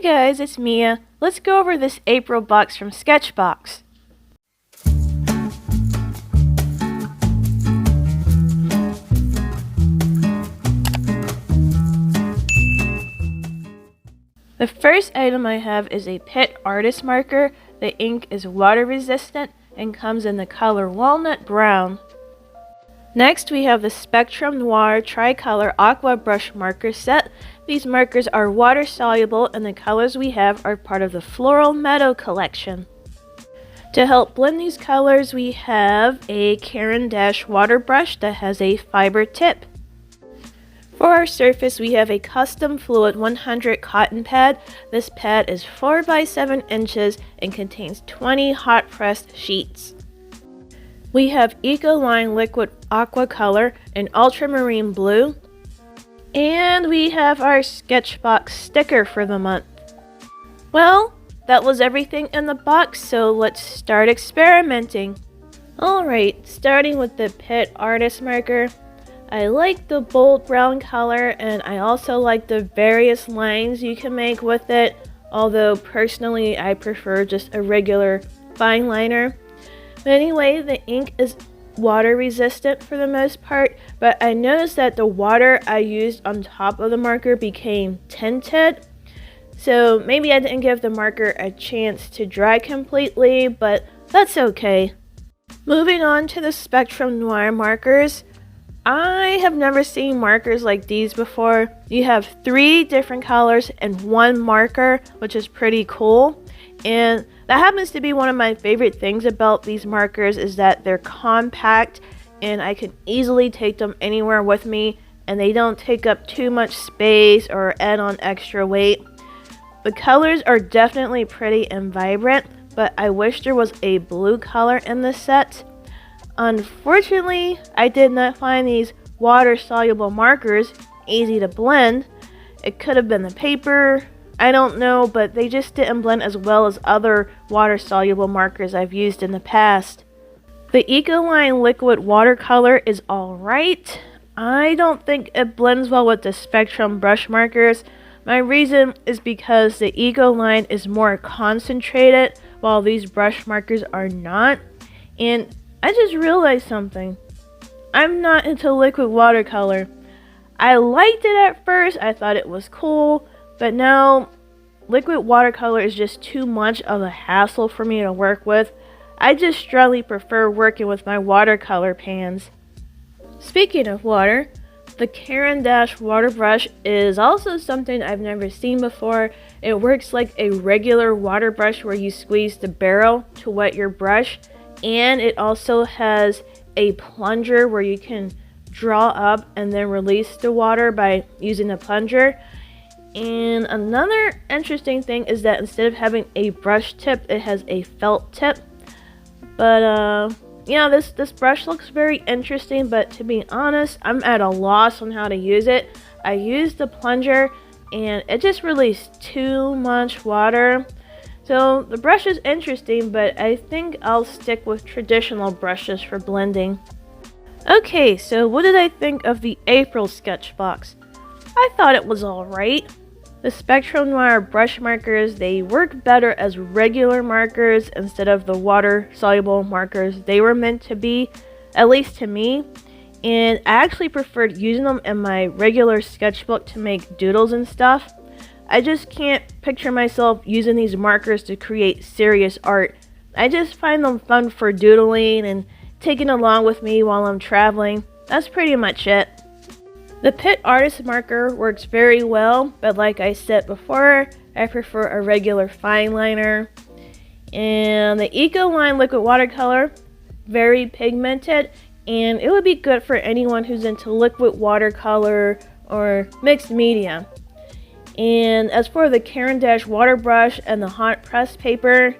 guys, it's Mia. Let's go over this April box from Sketchbox. The first item I have is a Pitt Artist Marker. The ink is water resistant and comes in the color Walnut Brown. Next we have the Spectrum Noir Tricolor Aqua Brush Marker Set. These markers are water soluble and the colors we have are part of the Floral Meadow collection. To help blend these colors we have a Caran d'Ache water brush that has a fiber tip. For our surface we have a custom Fluid 100 cotton pad. This pad is 4 by 7 inches and contains 20 hot pressed sheets. We have Ecoline Liquid Aqua Color in Ultramarine Blue. And we have our Sketchbox sticker for the month. Well, that was everything in the box, so let's start experimenting. Alright, starting with the Pitt Artist Marker. I like the bold brown color and I also like the various lines you can make with it, although personally I prefer just a regular fine liner. But anyway, the ink is water resistant for the most part, but I noticed that the water I used on top of the marker became tinted. So maybe I didn't give the marker a chance to dry completely, but that's okay. Moving on to the Spectrum Noir markers. I have never seen markers like these before. You have 3 different colors and 1 marker, which is pretty cool. And that happens to be one of my favorite things about these markers is that they're compact and I can easily take them anywhere with me and they don't take up too much space or add on extra weight. The colors are definitely pretty and vibrant, but I wish there was a blue color in this set. Unfortunately, I did not find these water-soluble markers easy to blend. It could have been the paper, I don't know, but they just didn't blend as well as other water-soluble markers I've used in the past. The Ecoline Liquid Watercolor is alright. I don't think it blends well with the Spectrum brush markers. My reason is because the Ecoline is more concentrated while these brush markers are not. And I just realized something. I'm not into liquid watercolor. I liked it at first, I thought it was cool, but now liquid watercolor is just too much of a hassle for me to work with. I just strongly prefer working with my watercolor pans. Speaking of water, the Caran d'Ache water brush is also something I've never seen before. It works like a regular water brush where you squeeze the barrel to wet your brush. And it also has a plunger where you can draw up and then release the water by using the plunger. And another interesting thing is that instead of having a brush tip, it has a felt tip. But yeah, this brush looks very interesting, but to be honest, I'm at a loss on how to use it. I used the plunger and it just released too much water. So the brush is interesting, but I think I'll stick with traditional brushes for blending. Okay, so what did I think of the April Sketchbox? I thought it was alright. The Spectrum Noir brush markers, they work better as regular markers instead of the water-soluble markers they were meant to be, at least to me. And I actually preferred using them in my regular sketchbook to make doodles and stuff. I just can't picture myself using these markers to create serious art. I just find them fun for doodling and taking along with me while I'm traveling. That's pretty much it. The Pitt Artist Marker works very well, but like I said before, I prefer a regular fine liner. And the Ecoline Liquid Watercolor, very pigmented, and it would be good for anyone who's into liquid watercolor or mixed media. And as for the Caran d'Ache water brush and the hot press paper,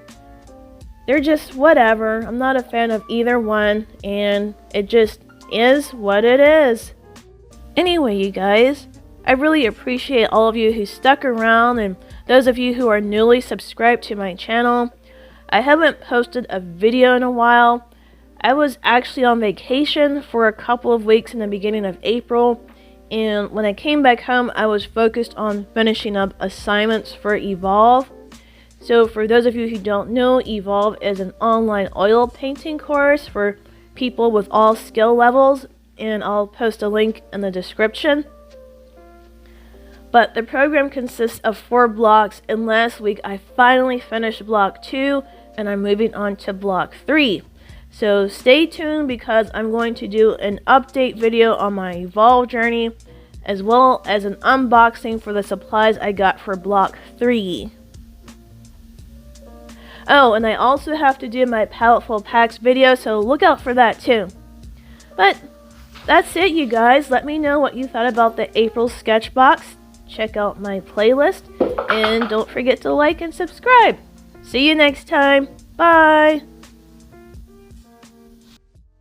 they're just whatever. I'm not a fan of either one, and it just is what it is. Anyway, you guys, I really appreciate all of you who stuck around and those of you who are newly subscribed to my channel. I haven't posted a video in a while. I was actually on vacation for a couple of weeks in the beginning of April, and when I came back home, I was focused on finishing up assignments for Evolve. So for those of you who don't know, Evolve is an online oil painting course for people with all skill levels, and I'll post a link in the description. But the program consists of 4 blocks, and last week I finally finished block 2, and I'm moving on to block 3. So stay tuned because I'm going to do an update video on my Evolve journey, as well as an unboxing for the supplies I got for block 3. Oh, and I also have to do my Palettefull Packs video, so look out for that too. But that's it, you guys. Let me know what you thought about the April Sketchbox. Check out my playlist, and don't forget to like and subscribe. See you next time. Bye!